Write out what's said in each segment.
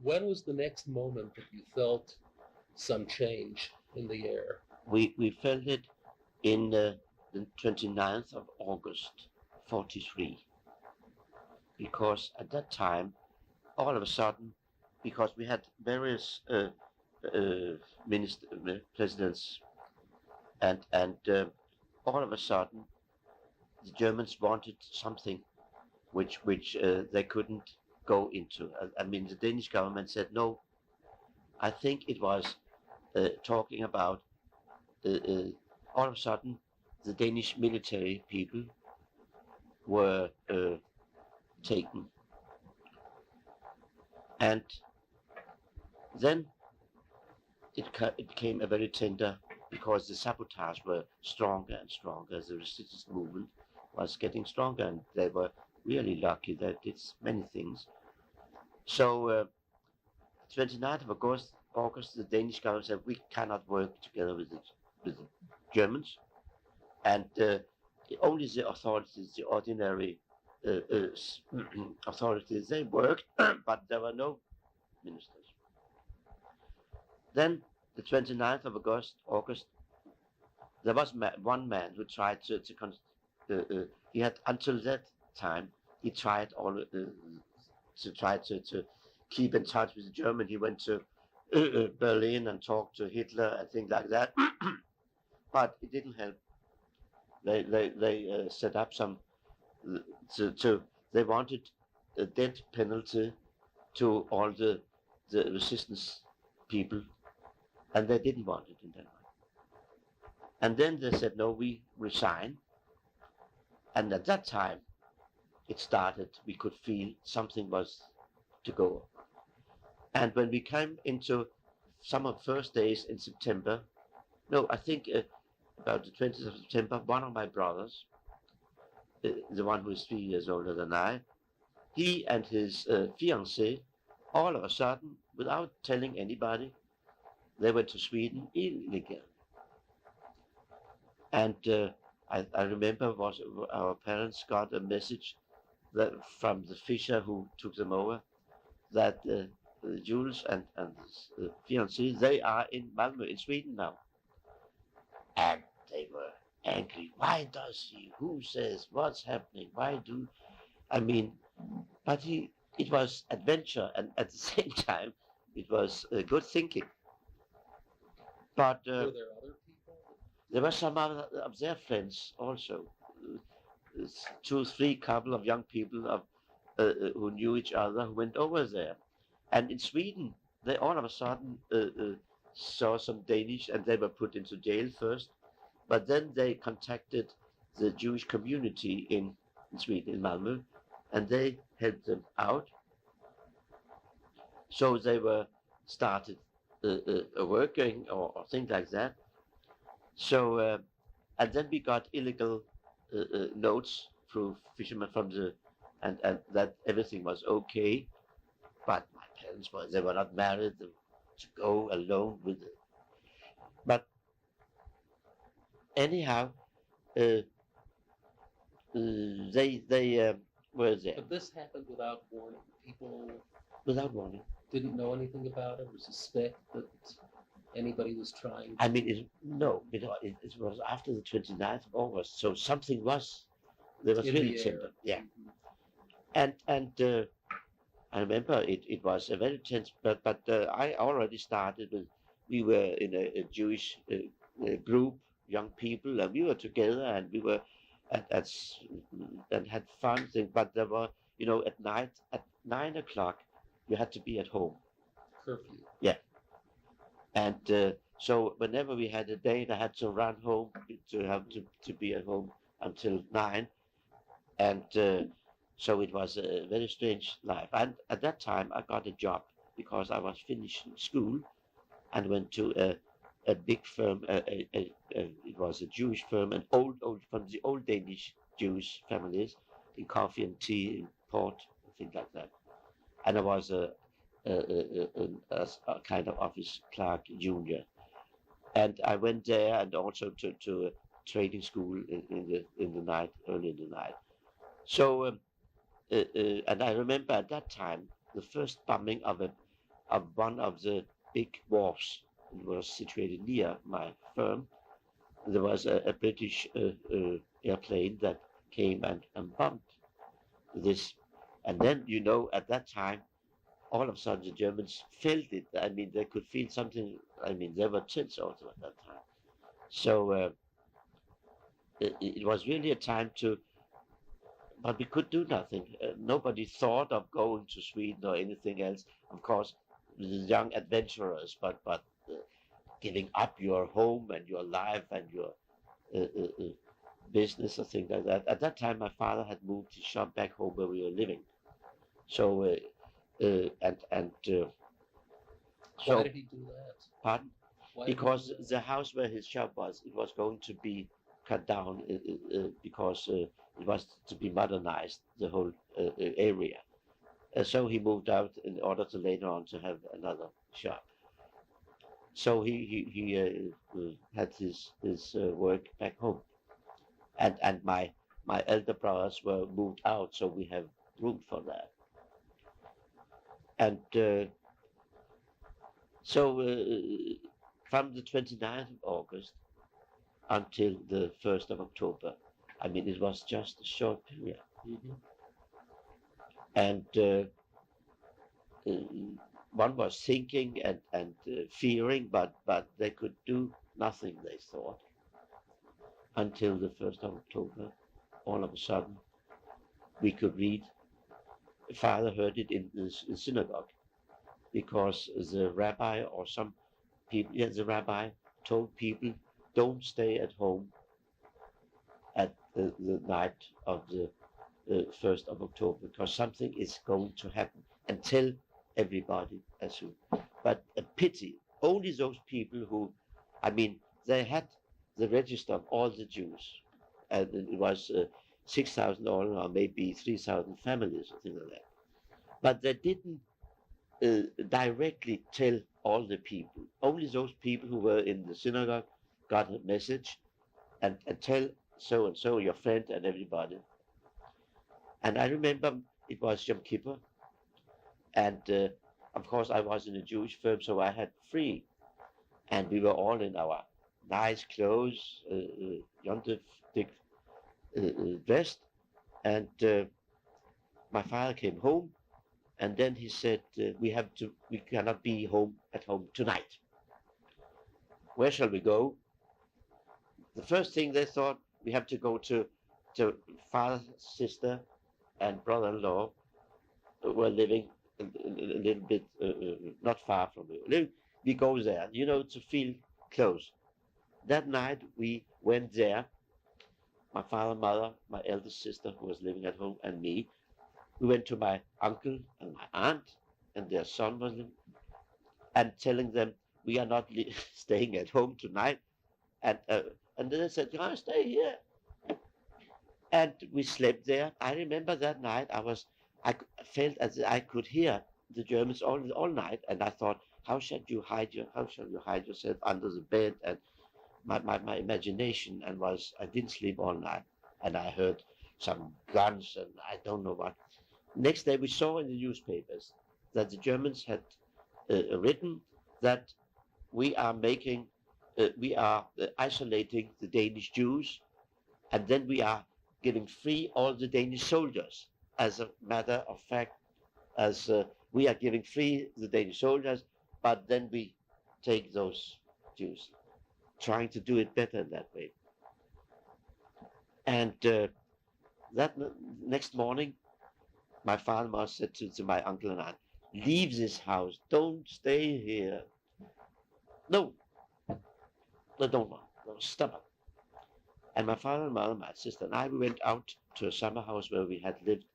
When was the next moment that you felt some change in the air? We felt it in the 29th of August, 43, because at that time, all of a sudden, because we had various presidents, and all of a sudden, the Germans wanted something which they couldn't go into. I mean, the Danish government said no. I think it was talking about all of a sudden the Danish military people were taken, and then it became a very tender because the sabotage were stronger and stronger. The resistance movement was getting stronger, and they were really lucky that it's many things. So 29th of August, the Danish government said we cannot work together with the Germans, and only the authorities, the ordinary authorities, they worked, but there were no ministers. Then the 29th of August, there was one man who tried he had until that time he tried all to try to keep in touch with Germany. He went to Berlin and talked to Hitler and things like that, but it didn't help. They set up some to they wanted a death penalty to all the resistance people, and they didn't want it in Denmark. And then they said no, we resign. And at that time, it started. We could feel something was to go. And when we came into some of the first days in September, no, I think about the 20th of September, one of my brothers, the one who is 3 years older than I, he and his fiancée, all of a sudden, without telling anybody, they went to Sweden illegally. And I remember our parents got a message that from the fisher who took them over that Jules and his fiancée, they are in Malmö in Sweden now. And they were angry. Why does he? Who says? What's happening? Why do? I mean, but it was adventure, and at the same time, it was good thinking. But Were there other people? there were some of their friends also, 2, 3 couple of young people who knew each other who went over there. And in Sweden, they all of a sudden saw some Danish, and they were put into jail first. But then they contacted the Jewish community in Sweden, in Malmö, and they helped them out. So they were started working or things like that. So and then we got illegal notes through fishermen from and that everything was okay. But my parents they were not married to go alone with it. But anyhow, they were there But this happened without warning. People without warning. didn't know anything about it or suspect that anybody was trying. I mean, no, it was after the 29th of August, so something was there was In really the tender, air. yeah. Mhm. And I remember it was a very tense, but I already started with. We were in a Jewish group, young people, and we were together, and we were at and had fun thing. But there were, at night at 9 o'clock, you had to be at home. Curfew. Yeah, and so whenever we had a date, I had to run home to have to be at home until 9, and so it was a very strange life. And at that time, I got a job because I was finishing school and went to a big firm. It was a Jewish firm, an old from the old Danish Jewish families in coffee and tea, in port, things like that. And I was a kind of office clerk junior. And I went there and also to a trading school in the night, early in the night. So and I remember at that time the first bombing of of one of the big wharfs. It was situated near my firm. There was a British airplane that came and bombed this. And then, you know, at that time, all of a sudden the Germans felt it. I mean, they could feel something. I mean, they were tense also at that time. So it was really a time to, but we could do nothing. Nobody thought of going to Sweden or anything else. Of course, the young adventurers, but giving up your home and your life and your business or things like that. At that time, my father had moved his shop back home where we were living. So Why so did he do that? pardon, Why did he because do that? the house where his shop was, it was going to be cut down because it was to be modernized, the whole area. So he moved out in order to later on to have another shop. So he had his work back home, and my elder brothers were moved out, so we have room for that. And so from the 29th of August until the 1st of October, I mean, it was just a short period. Mm-hmm. And one was thinking and fearing, but they could do nothing, they thought, until the 1st of October. All of a sudden, we could read. Father heard it in the synagogue because the rabbi or some people, yeah, the rabbi told people, don't stay at home at the night of the 1st of October because something is going to happen, and tell everybody as soon. But a pity, only those people who, I mean, they had the register of all the Jews, and it was 6,000 or maybe 3,000 families or things like that. But they didn't directly tell all the people. Only those people who were in the synagogue got a message and tell so and so, your friend and everybody. And I remember it was Yom Kippur, and of course I was in a Jewish firm, so I had free, and we were all in our nice clothes, yontif thick dressed, and my father came home, and then he said, we cannot be at home tonight. Where shall we go? The first thing they thought, we have to go to father's sister and brother-in-law who were living a little bit not far from me. We go there, you know, to feel close. That night we went there. My father, mother, my eldest sister who was living at home, and me. We went to my uncle and my aunt, and their son was living, and telling them we are not staying at home tonight. And then they said, "Can I stay here?" And we slept there. I remember that night I felt as I could hear the Germans all night, and I thought, how shall you hide yourself under the bed? And my imagination I didn't sleep all night, and I heard some guns and I don't know what. Next day we saw in the newspapers that the Germans had written that we are isolating the Danish Jews, and then we are giving free all the Danish soldiers. As a matter of fact, as we are giving free the Danish soldiers, but then we take those Jews, trying to do it better in that way. And that next morning, my father must said to my uncle and aunt, leave this house, don't stay here. No, no, don't want, no, stop it. And my father and mother, my sister and I, we went out to a summer house where we had lived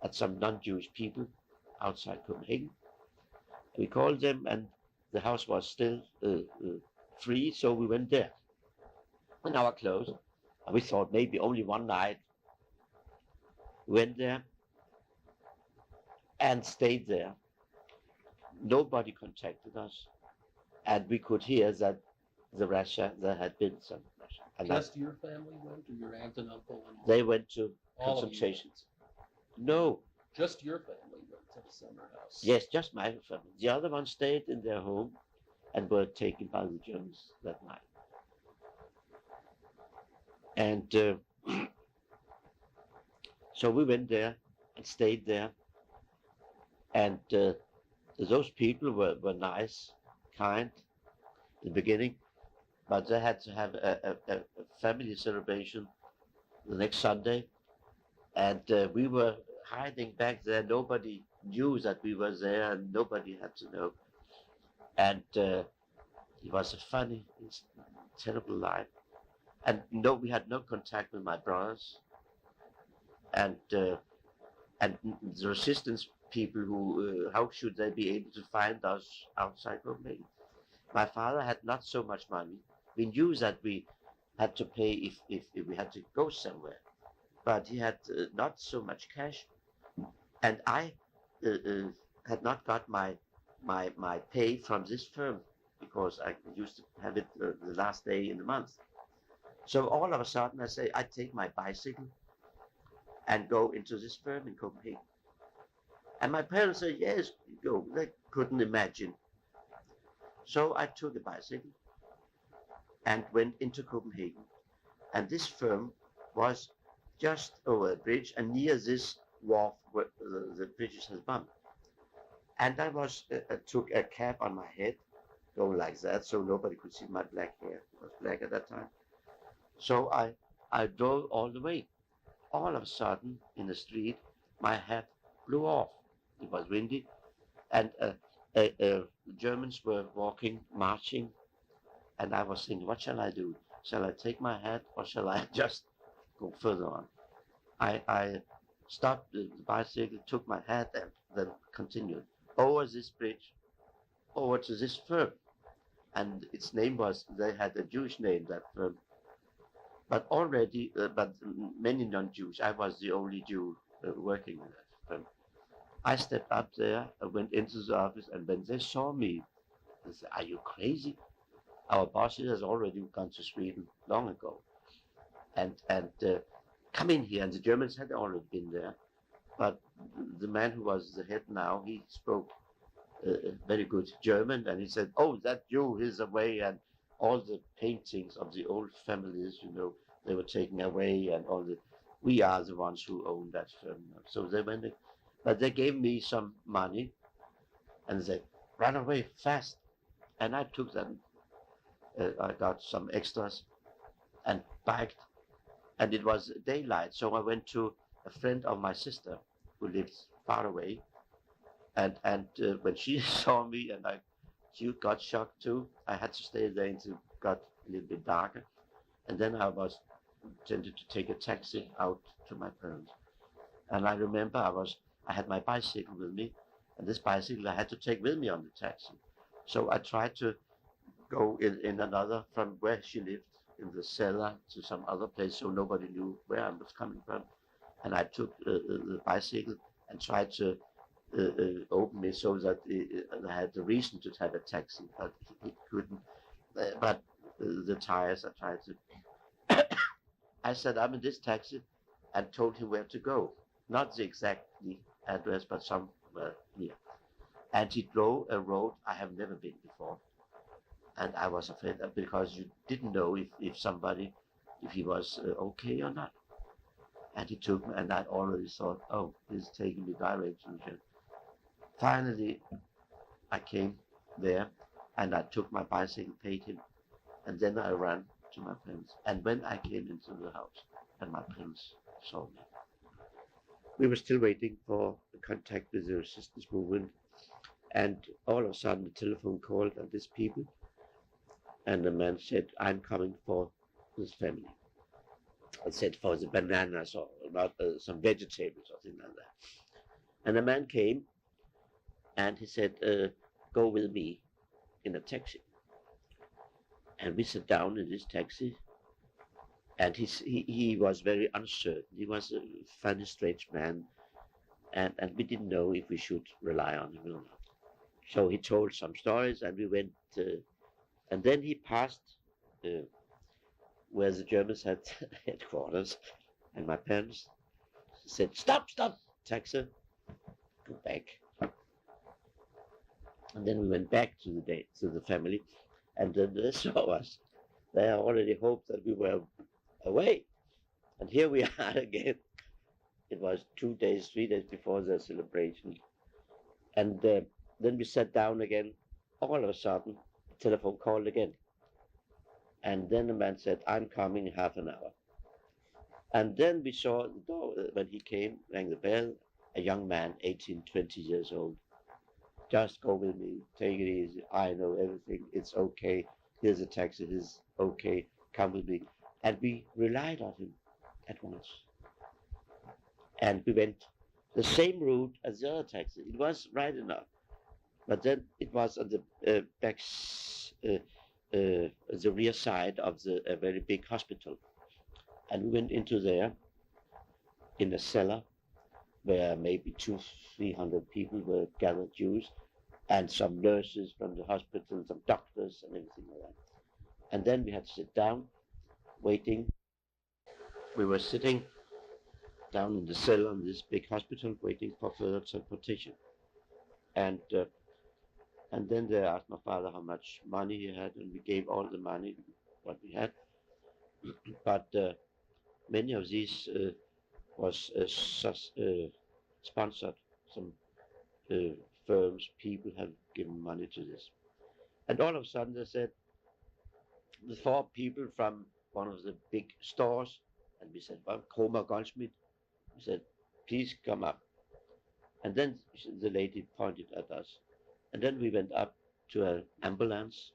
at some non-Jewish people outside Copenhagen. We called them, and the house was still free, so we went there in our clothes. And we thought maybe only one night. We went there and stayed there. Nobody contacted us, and we could hear that there had been some Russia. And Just your family went, or your aunt and uncle? And they went to all of you concentrations. went? No, Just your family went summer house. Yes, just my family. The other ones stayed in their home and were taken by the Germans that night. And so we went there and stayed there. And those people were nice, kind in the beginning, but they had to have a family celebration the next Sunday. And we were hiding back there. Nobody knew that we were there, and nobody had to know. And it was a funny, terrible life. And no, we had no contact with my brothers. And the resistance people who, how should they be able to find us outside Copenhagen? My father had not so much money. We knew that we had to pay if we had to go somewhere, but he had not so much cash. And I had not got my pay from this firm because I used to have it the last day in the month. So all of a sudden I say, I take my bicycle and go into this firm in Copenhagen. And my parents said, yes, go. They couldn't imagine. So I took a bicycle and went into Copenhagen. And this firm was just over a bridge and near this wharf where the British has bombed. And I took a cap on my head, going like that, so nobody could see my black hair. It was black at that time. So I drove all the way. All of a sudden, in the street, my hat blew off. It was windy, and the Germans were walking, marching, and I was thinking, what shall I do? Shall I take my hat, or shall I just go further on? I stopped the bicycle, took my hat, and then continued over this bridge, over to this firm. And its name was, they had a Jewish name, that firm. But already, but many non-Jews. I was the only Jew working in that firm. I stepped up there, I went into the office, and when they saw me, they said, are you crazy? Our boss has already gone to Sweden long ago. And come in here. And the Germans had already been there. But the man who was the head now, he spoke very good German, and he said, oh, that Jew is away, and all the paintings of the old families, they were taken away, and we are the ones who own that firm. So they went in, but they gave me some money, and they ran away fast, and I took them. I got some extras and biked, and it was daylight, so I went to a friend of my sister who lives far away, and when she saw me, and she got shocked too. I had to stay there until it got a little bit darker, and then I was tempted to take a taxi out to my parents. And I remember I had my bicycle with me, and this bicycle I had to take with me on the taxi. So I tried to go in another, from where she lived, in the cellar to some other place, so nobody knew where I was coming from. And I took the bicycle and tried to open it so that I had the reason to have a taxi, but he couldn't. But the tires, I tried to. I said, I'm in this taxi, and told him where to go. Not the exact address, but somewhere near. And he drove a road I have never been before. And I was afraid because you didn't know if he was okay or not. And he took me, and I already thought, oh, he's taking me direct to the ship. Finally, I came there, and I took my bicycle, paid him, and then I ran to my parents. And when I came into the house, and my parents saw me, we were still waiting for the contact with the resistance movement, and all of a sudden the telephone called, and these people, and the man said, I'm coming for this family. I said, for the bananas, or not some vegetables or something like that. And the man came, and he said, go with me in a taxi. And we sat down in this taxi, and he was very uncertain. He was a funny, strange man, and we didn't know if we should rely on him or not. So he told some stories, and we went, and then he passed where the Germans had headquarters, and my parents said, stop, taxi, go back. And then we went back to the family, and then they saw us. They already hoped that we were away, and here we are again. It was 2 days, 3 days before the celebration, and then we sat down again. All of a sudden, the telephone called again, and then the man said, "I'm coming in half an hour." And then we saw the door when he came, rang the bell. A young man, 18, 20 years old. Just go with me. Take it easy. I know everything. It's okay. Here's a taxi. It's okay. Come with me. And we relied on him at once. And we went the same route as the other taxi. It was right enough. But then it was on the back, the rear side of a very big hospital. And we went into there in a cellar where maybe 200-300 people were gathered, Jews, and some nurses from the hospital, some doctors, and everything like that. And then we had to sit down, waiting. We were sitting down in the cell in this big hospital, waiting for further transportation. And then they asked my father how much money he had, and we gave all the money what we had. But many of these was sponsored. Some firms, people have given money to this. And all of a sudden they said, the 4 people from one of the big stores, and we said, well, Kromer Goldsmith. We said, please come up. And then the lady pointed at us. And then we went up to an ambulance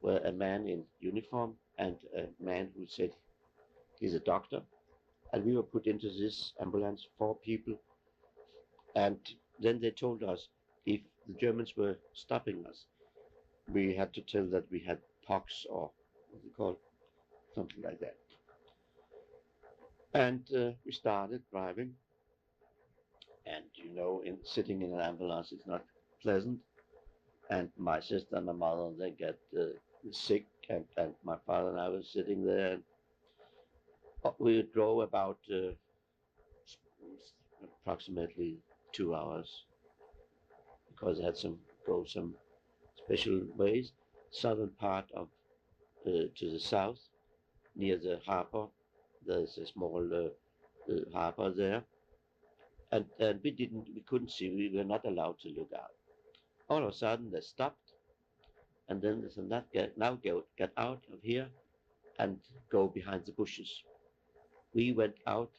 where a man in uniform and a man who said he's a doctor. And we were put into this ambulance, 4 people. And then they told us if the Germans were stopping us, we had to tell that we had pox or what's it called, something like that. And we started driving. And sitting in an ambulance is not pleasant. And my sister and my mother, they get sick, and my father and I were sitting there. And we drove about approximately 2 hours because I had go some special ways. Southern part of to the south, near the harbor. There's a small harbor there, and we couldn't see. We were not allowed to look out. All of a sudden they stopped, and then they said, "Now get out of here and go behind the bushes." We went out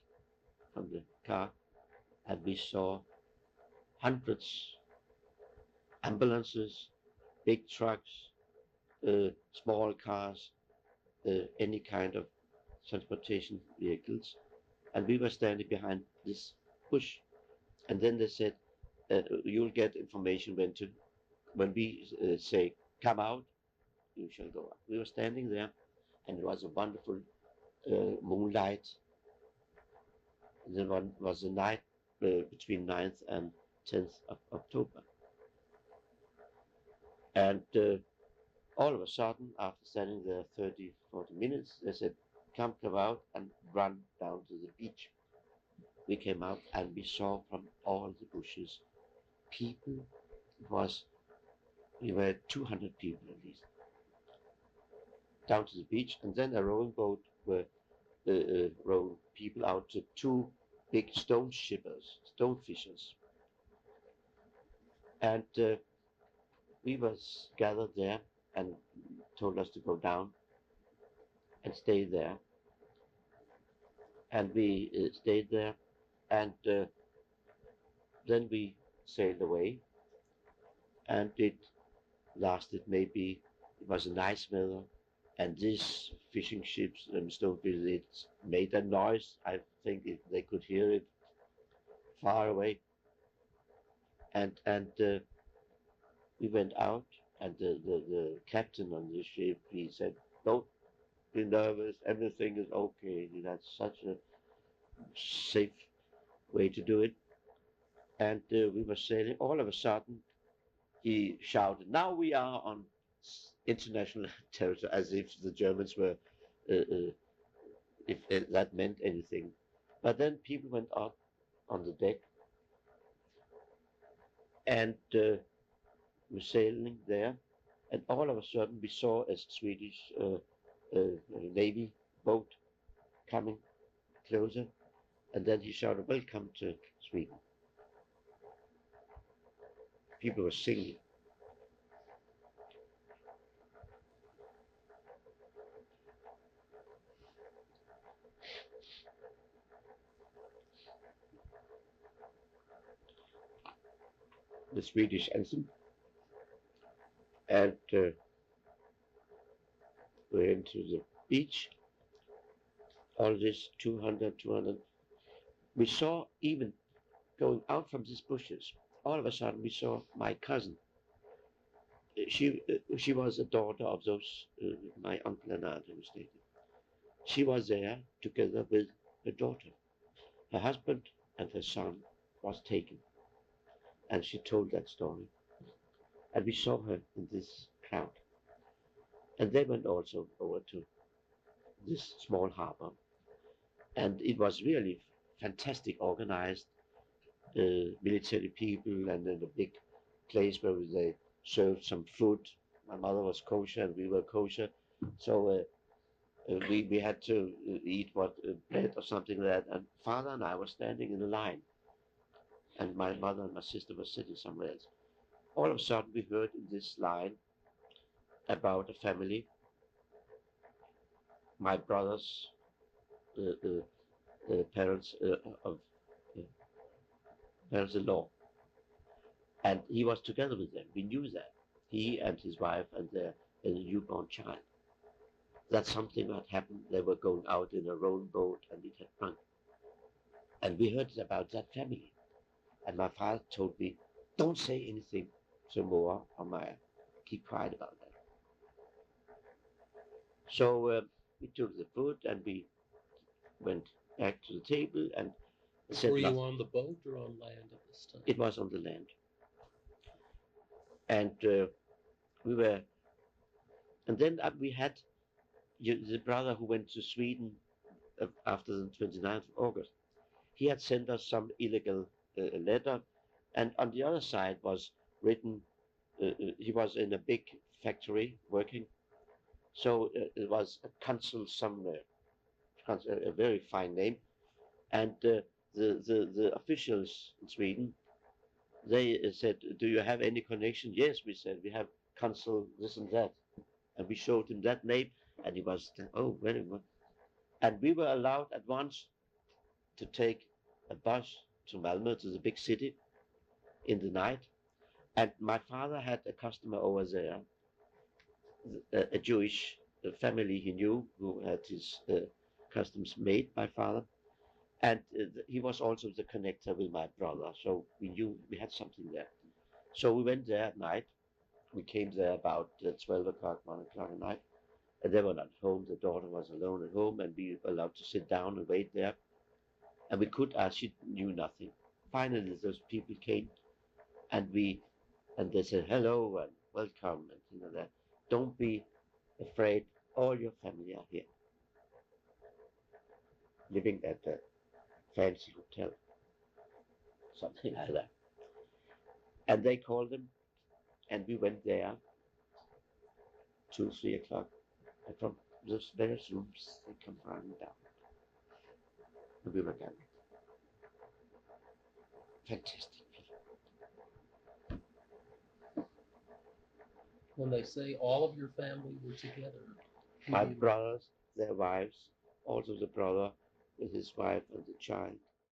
from the car, and we saw hundreds ambulances, big trucks, small cars, any kind of transportation vehicles, and we were standing behind this bush. And then they said, "You'll get information when we say come out, you shall go out." We were standing there, and it was a wonderful moonlight. Then one was the night between 9th and 10th of October. And all of a sudden, after standing there 30, 40 minutes, they said, come out and run down to the beach. We came out and we saw from all the bushes people. We were 200 people at least, down to the beach. And then a rowing boat were rowing people out to 2 big stone fishers. And we was gathered there and told us to go down and stay there. And we stayed there, and then we sailed away, and it lasted maybe, it was a nice weather, and these fishing ships and stonefish, it made a noise. I think they could hear it far away. And we went out, and the captain on the ship, he said, don't be nervous, everything is okay. That's such a safe way to do it. And we were sailing. All of a sudden, he shouted, now we are on international territory, as if the Germans were, if that meant anything. But then people went up on the deck, and were sailing there, and all of a sudden we saw a Swedish navy boat coming closer, and then he shouted, "Welcome to Sweden." People were singing. The Swedish anthem, and we went to the beach. All this 200. We saw even going out from these bushes. All of a sudden, we saw my cousin. She was a daughter of those my uncle and aunt who stayed there. She was there together with her daughter. Her husband and her son was taken, and she told that story. And we saw her in this crowd. And they went also over to this small harbor. And it was really fantastic organized military people, and then a big place where they served some food. My mother was kosher and we were kosher. So we had to eat what bread or something like that. And father and I were standing in a line. And my mother and my sister were sitting somewhere else. All of a sudden we heard in this line about a family, my brother's parents of parents-in-law, and he was together with them. We knew that he and his wife and their newborn child. That's something that happened. They were going out in a rowing boat, and it had sunk. And we heard about that family. And my father told me, "Don't say anything to Moa or Maya. Keep quiet about that." So we took the food and we went back to the table and said Were you nothing. on the boat or on land at this time? It was on the land. And we were, and then we had the brother who went to Sweden after the 29th of August. He had sent us some illegal letter, and on the other side was written, he was in a big factory working, so it was a consul somewhere, a very fine name, and the officials in Sweden, they said, "Do you have any connection?" "Yes," we said, "we have consul this and that," and we showed him that name, and he was, "Oh, very good." And we were allowed at once to take a bus to Malmö, to the big city, in the night. And my father had a customer over there, a Jewish family he knew who had his customs made by father. And he was also the connector with my brother. So we knew we had something there. So we went there at night. We came there about 12 o'clock, 1 o'clock at night. And they were not home. The daughter was alone at home, and we were allowed to sit down and wait there. And we could ask, she knew nothing. Finally, those people came, and they said hello and welcome and things like that. "Don't be afraid. All your family are here, living at a fancy hotel," something like that. And they called them, and we went there 2, 3 o'clock. And from those various rooms, they come running down, and we were gathered. Fantastic. When they say all of your family were together, My brothers, their wives, also the brother with his wife and the child,